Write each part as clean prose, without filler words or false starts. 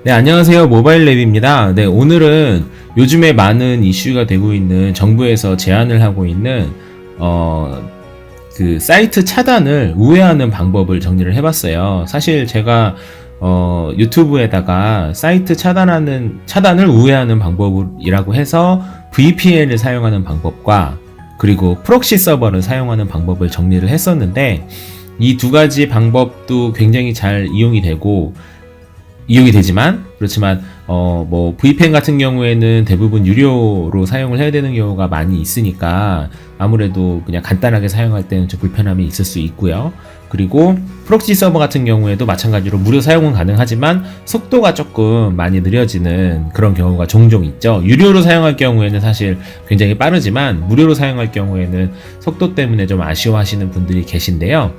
네, 안녕하세요. 모바일랩입니다. 네, 오늘은 요즘에 많은 이슈가 되고 있는 정부에서 제안을 하고 있는 그 사이트 차단을 우회하는 방법을 정리를 해봤어요. 사실 제가 유튜브에다가 사이트 차단을 우회하는 방법이라고 해서 VPN을 사용하는 방법과 그리고 프록시 서버를 사용하는 방법을 정리를 했었는데, 이 두 가지 방법도 굉장히 잘 이용이 되지만, 그렇지만 뭐 VPN 같은 경우에는 대부분 유료로 사용을 해야 되는 경우가 많이 있으니까 아무래도 그냥 간단하게 사용할 때는 좀 불편함이 있을 수 있고요. 그리고 프록시 서버 같은 경우에도 마찬가지로 무료 사용은 가능하지만 속도가 조금 많이 느려지는 그런 경우가 종종 있죠. 유료로 사용할 경우에는 사실 굉장히 빠르지만 무료로 사용할 경우에는 속도 때문에 좀 아쉬워하시는 분들이 계신데요.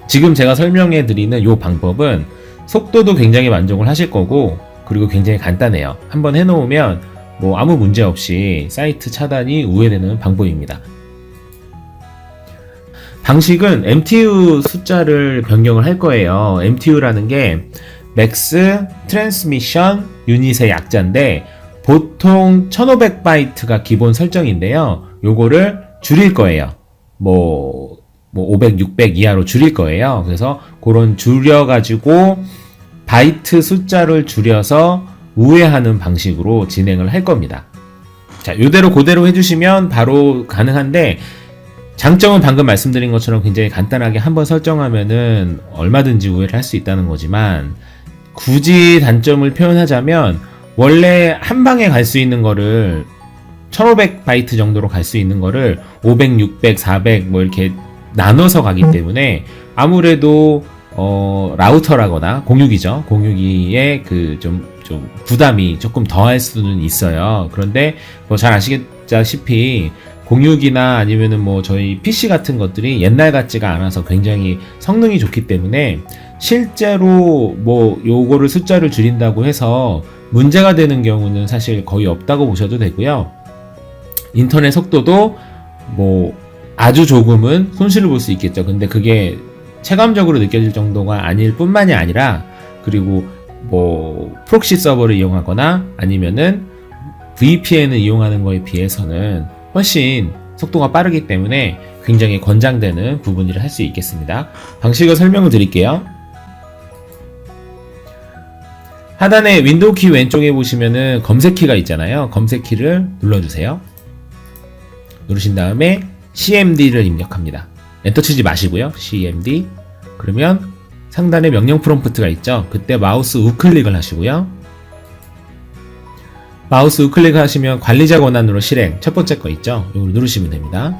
지금 제가 설명해 드리는 이 방법은 속도도 굉장히 만족을 하실 거고, 그리고 굉장히 간단해요. 한번 해놓으면 뭐 아무 문제 없이 사이트 차단이 우회되는 방법입니다. 방식은 MTU 숫자를 변경을 할 거예요. MTU라는 게 Max Transmission Unit의 약자인데, 보통 1500바이트가 기본 설정인데요. 요거를 줄일 거예요. 뭐 500, 600 이하로 줄일 거예요. 그래서 그런 줄여가지고 바이트 숫자를 줄여서 우회하는 방식으로 진행을 할 겁니다. 자, 요대로 그대로 해주시면 바로 가능한데, 장점은 방금 말씀드린 것처럼 굉장히 간단하게 한번 설정하면은 얼마든지 우회를 할 수 있다는 거지만, 굳이 단점을 표현하자면 원래 한 방에 갈 수 있는 거를 1500바이트 정도로 갈 수 있는 거를 500, 600, 400 뭐 이렇게 나눠서 가기 때문에 아무래도 라우터라거나 공유기죠. 공유기에 그 좀 부담이 조금 더할 수는 있어요. 그런데 뭐 잘 아시겠다시피 공유기나 아니면은 뭐 저희 PC 같은 것들이 옛날 같지가 않아서 굉장히 성능이 좋기 때문에 실제로 뭐 요거를 숫자를 줄인다고 해서 문제가 되는 경우는 사실 거의 없다고 보셔도 되고요. 인터넷 속도도 뭐 아주 조금은 손실을 볼 수 있겠죠. 근데 그게 체감적으로 느껴질 정도가 아닐 뿐만이 아니라, 그리고 뭐 프록시 서버를 이용하거나 아니면은 VPN을 이용하는 거에 비해서는 훨씬 속도가 빠르기 때문에 굉장히 권장되는 부분이라 할 수 있겠습니다. 방식을 설명을 드릴게요. 하단에 윈도우 키 왼쪽에 보시면은 검색키가 있잖아요. 검색키를 눌러주세요. 누르신 다음에 CMD를 입력합니다. 엔터 치지 마시고요. CMD. 그러면 상단에 명령 프롬프트가 있죠. 그때 마우스 우클릭을 하시고요. 마우스 우클릭 하시면 관리자 권한으로 실행, 첫 번째 거 있죠. 이걸 누르시면 됩니다.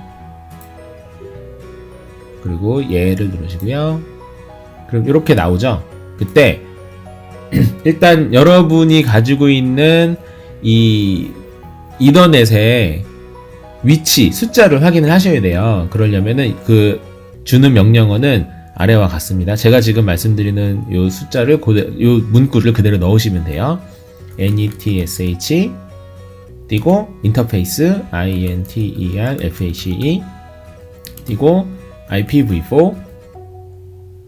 그리고 얘를 누르시고요. 그럼 이렇게 나오죠. 그때 일단 여러분이 가지고 있는 이 이더넷의 위치, 숫자를 확인을 하셔야 돼요. 그러려면은 그 주는 명령어는 아래와 같습니다. 제가 지금 말씀드리는 요 숫자를 요 문구를 그대로 넣으시면 돼요. NETSH 띄고 인터페이스 INTERFACE 띄고 IPv4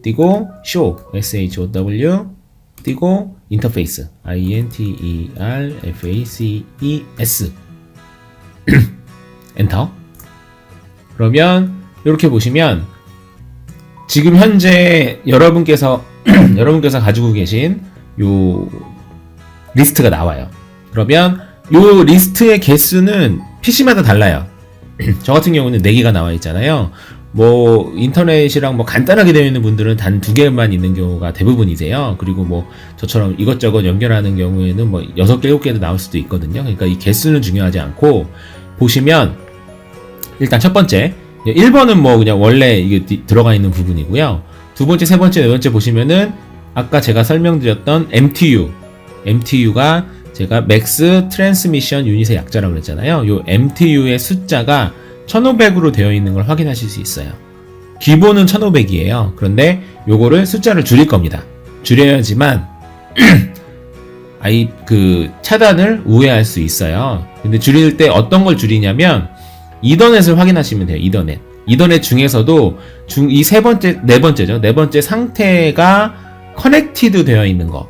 띄고 show SHOW 띄고 인터페이스 INTERFACES 엔터. 그러면 이렇게 보시면 지금 현재 여러분께서 가지고 계신 요 리스트가 나와요. 그러면 요 리스트의 개수는 PC마다 달라요. 저 같은 경우는 4개가 나와 있잖아요. 뭐 인터넷이랑 뭐 간단하게 되어 있는 분들은 단 2개만 있는 경우가 대부분이세요. 그리고 뭐 저처럼 이것저것 연결하는 경우에는 뭐 6개, 7개도 나올 수도 있거든요. 그러니까 이 개수는 중요하지 않고, 보시면 일단 첫 번째 1번은 뭐 그냥 원래 이게 들어가 있는 부분이고요. 두 번째, 세 번째, 네 번째 보시면은 아까 제가 설명드렸던 MTU가 제가 Max Transmission Unit의 약자라고 그랬잖아요. 요 MTU의 숫자가 1500으로 되어 있는 걸 확인하실 수 있어요. 기본은 1500이에요. 그런데 요거를 숫자를 줄일 겁니다. 줄여야지만 그 차단을 우회할 수 있어요. 근데 줄일 때 어떤 걸 줄이냐면 이더넷을 확인하시면 돼요. 이더넷 중에서도 이 네 번째죠. 네 번째 상태가 커넥티드 되어 있는 거.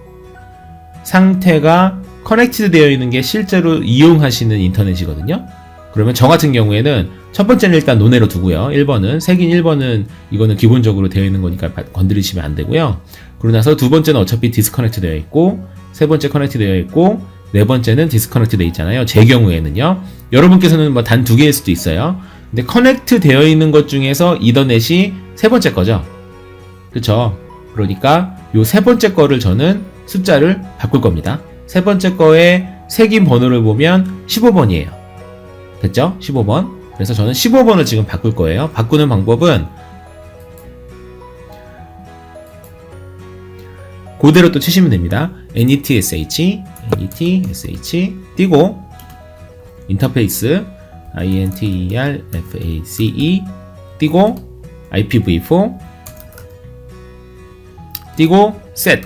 상태가 커넥티드 되어 있는 게 실제로 이용하시는 인터넷이거든요. 그러면 저 같은 경우에는 첫 번째는 일단 논외로 두고요. 1번은 색인 1번은 이거는 기본적으로 되어 있는 거니까 건드리시면 안 되고요. 그러고 나서 두 번째는 어차피 디스커넥트 되어 있고, 세 번째 커넥트 되어 있고, 네 번째는 디스커넥트 되어 있잖아요. 제 경우에는요. 여러분께서는 뭐 단 두 개일 수도 있어요. 근데 커넥트 되어 있는 것 중에서 이더넷이 세 번째 거죠. 그쵸? 그러니까 요 세 번째 거를 저는 숫자를 바꿀 겁니다. 세 번째 거에 색인 번호를 보면 15번이에요. 됐죠? 15번. 그래서 저는 15번을 지금 바꿀 거예요. 바꾸는 방법은 그대로 또 치시면 됩니다. netsh 띄고 인터페이스 interface 띄고 IPv4 띄고 set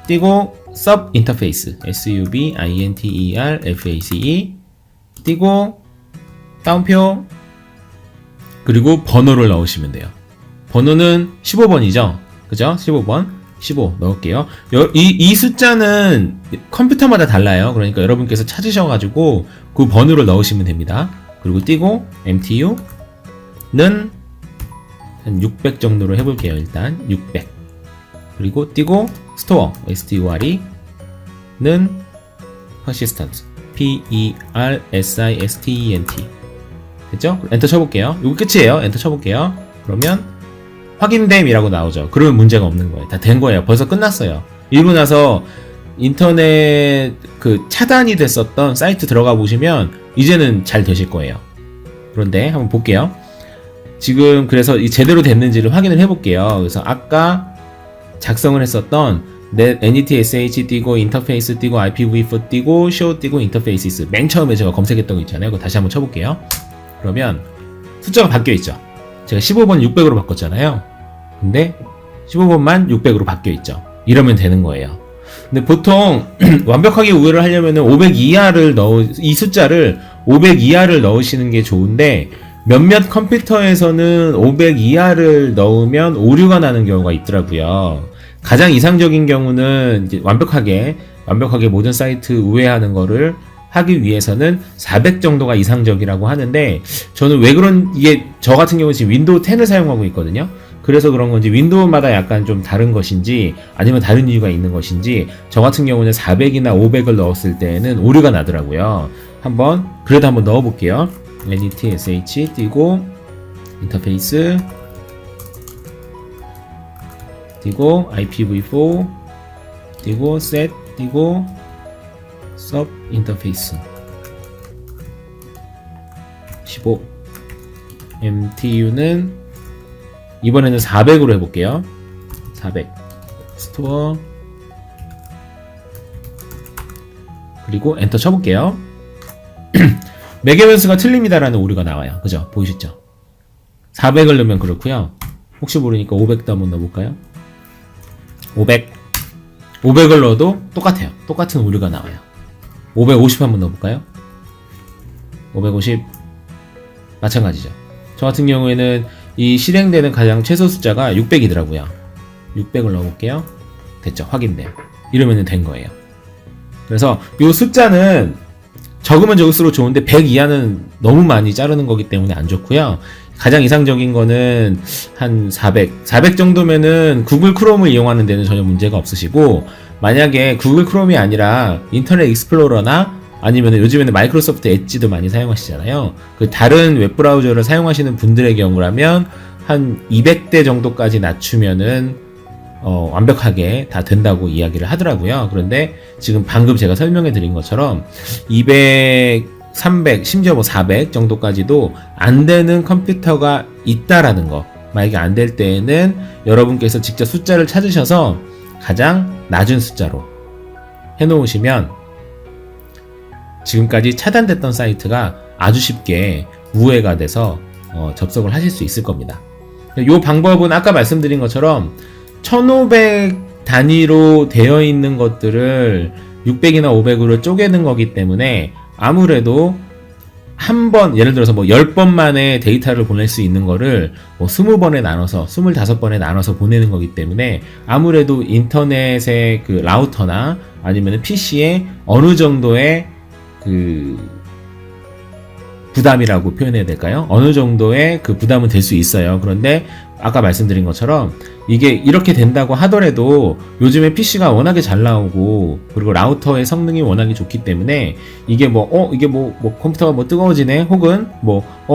띄고 sub interface subinterface 띄고 다운표 그리고 번호를 넣으시면 돼요. 번호는 15번이죠. 그죠? 15번 15 넣을게요. 이 숫자는 컴퓨터마다 달라요. 그러니까 여러분께서 찾으셔가지고 그 번호를 넣으시면 됩니다. 그리고 띄고 MTU는 한 600 정도로 해볼게요. 일단 600 그리고 띄고 스토어 STORE는 persistent PERSISTENT 됐죠? 엔터 쳐볼게요. 이거 끝이에요. 엔터 쳐볼게요. 그러면 확인됨이라고 나오죠. 그러면 문제가 없는 거예요. 다 된 거예요. 벌써 끝났어요. 읽고 나서 인터넷 그 차단이 됐었던 사이트 들어가 보시면 이제는 잘 되실 거예요. 그런데 한번 볼게요. 지금 그래서 이 제대로 됐는지를 확인을 해볼게요. 그래서 아까 작성을 했었던 netsh 띄고 인터페이스 띄고 IPv4 띄고 show 띄고 인터페이스 맨 처음에 제가 검색했던 거 있잖아요. 그거 다시 한번 쳐볼게요. 그러면 숫자가 바뀌어 있죠. 제가 15번 600으로 바꿨잖아요. 근데 15번만 600으로 바뀌어 있죠. 이러면 되는 거예요. 근데 보통 완벽하게 우회를 하려면은 500 이하를 이 숫자를 500 이하를 넣으시는 게 좋은데 몇몇 컴퓨터에서는 500 이하를 넣으면 오류가 나는 경우가 있더라고요. 가장 이상적인 경우는 이제 완벽하게 모든 사이트 우회하는 거를 하기 위해서는 400 정도가 이상적이라고 하는데 저는 왜 이게 저 같은 경우는 지금 윈도우 10을 사용하고 있거든요. 그래서 그런 건지 윈도우마다 약간 좀 다른 것인지 아니면 다른 이유가 있는 것인지 저 같은 경우는 400이나 500을 넣었을 때는 오류가 나더라고요. 그래도 한번 넣어볼게요. netsh 띄고 인터페이스 띄고 IPv4 띄고 set 띄고 sub interface 15 MTU는 이번에는 400으로 해볼게요. 400 스토어 그리고 엔터 쳐볼게요. 매개변수가 틀립니다라는 오류가 나와요. 그죠? 보이시죠? 400을 넣으면 그렇고요. 혹시 모르니까 500도 한번 넣어볼까요? 500을 넣어도 똑같아요. 똑같은 오류가 나와요. 550 한번 넣어볼까요? 550 마찬가지죠. 저 같은 경우에는 이 실행되는 가장 최소 숫자가 600이더라고요. 600을 넣어볼게요. 됐죠? 확인돼요. 이러면 된 거예요. 그래서 이 숫자는 적으면 적을수록 좋은데 100 이하는 너무 많이 자르는 거기 때문에 안 좋고요. 가장 이상적인 거는 한 400 정도면은 구글 크롬을 이용하는 데는 전혀 문제가 없으시고 만약에 구글 크롬이 아니라 인터넷 익스플로러나 아니면 요즘에는 마이크로소프트 엣지도 많이 사용하시잖아요. 그 다른 웹브라우저를 사용하시는 분들의 경우라면 한 200대 정도까지 낮추면은 완벽하게 다 된다고 이야기를 하더라고요. 그런데 지금 방금 제가 설명해 드린 것처럼 200, 300, 심지어 뭐 400 정도까지도 안 되는 컴퓨터가 있다라는 거. 만약에 안 될 때에는 여러분께서 직접 숫자를 찾으셔서 가장 낮은 숫자로 해놓으시면 지금까지 차단됐던 사이트가 아주 쉽게 우회가 돼서 접속을 하실 수 있을 겁니다. 이 방법은 아까 말씀드린 것처럼 1500 단위로 되어 있는 것들을 600이나 500으로 쪼개는 거기 때문에 아무래도 한 번, 예를 들어서 뭐 10번 만에 데이터를 보낼 수 있는 거를 뭐 20번에 나눠서, 25번에 나눠서 보내는 거기 때문에 아무래도 인터넷의 그 라우터나 아니면 PC에 어느 정도의 그 부담이라고 표현해야 될까요? 어느 정도의 그 부담은 될 수 있어요. 그런데 아까 말씀드린 것처럼 이게 이렇게 된다고 하더라도 요즘에 PC가 워낙에 잘 나오고 그리고 라우터의 성능이 워낙에 좋기 때문에 이게 이게 컴퓨터가 뭐 뜨거워지네 혹은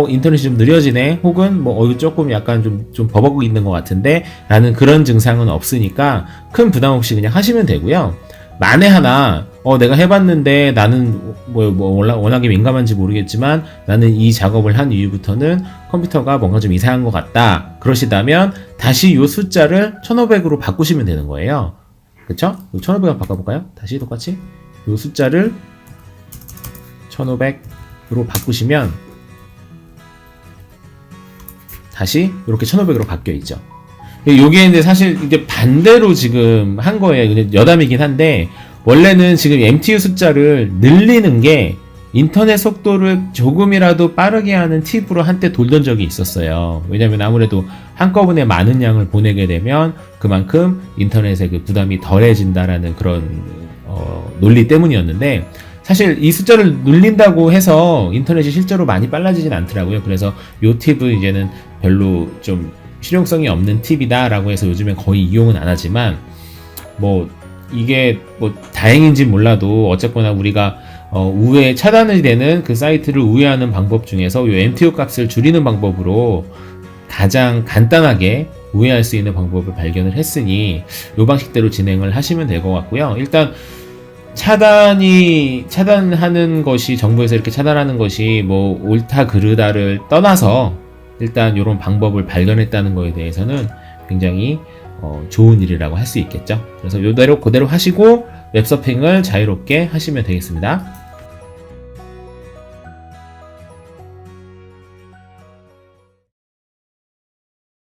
인터넷이 좀 느려지네 혹은 이거 조금 약간 좀 버벅이고 있는 것 같은데 라는 그런 증상은 없으니까 큰 부담 없이 그냥 하시면 되고요. 만에 하나 내가 해봤는데 나는 워낙에 민감한지 모르겠지만 나는 이 작업을 한 이후부터는 컴퓨터가 뭔가 좀 이상한 것 같다 그러시다면 다시 이 숫자를 1500으로 바꾸시면 되는 거예요. 그쵸? 1500으로 바꿔볼까요? 다시 똑같이 이 숫자를 1500으로 바꾸시면 다시 이렇게 1500으로 바뀌어 있죠. 요게 근데 사실 이게 반대로 지금 한 거예요. 여담이긴 한데 원래는 지금 MTU 숫자를 늘리는 게 인터넷 속도를 조금이라도 빠르게 하는 팁으로 한때 돌던 적이 있었어요. 왜냐면 아무래도 한꺼번에 많은 양을 보내게 되면 그만큼 인터넷의 그 부담이 덜해진다라는 그런 논리 때문이었는데 사실 이 숫자를 늘린다고 해서 인터넷이 실제로 많이 빨라지진 않더라고요. 그래서 요 팁은 이제는 별로 좀 실용성이 없는 팁이다 라고 해서 요즘엔 거의 이용은 안 하지만 이게 다행인지 몰라도 어쨌거나 우리가 우회 차단이 되는 그 사이트를 우회하는 방법 중에서 이 MTU 값을 줄이는 방법으로 가장 간단하게 우회할 수 있는 방법을 발견을 했으니 이 방식대로 진행을 하시면 될 것 같고요. 일단 차단하는 것이 정부에서 이렇게 차단하는 것이 옳다 그르다를 떠나서 일단 이런 방법을 발견했다는 거에 대해서는 굉장히 좋은 일이라고 할 수 있겠죠. 그래서 그대로 하시고 웹서핑을 자유롭게 하시면 되겠습니다.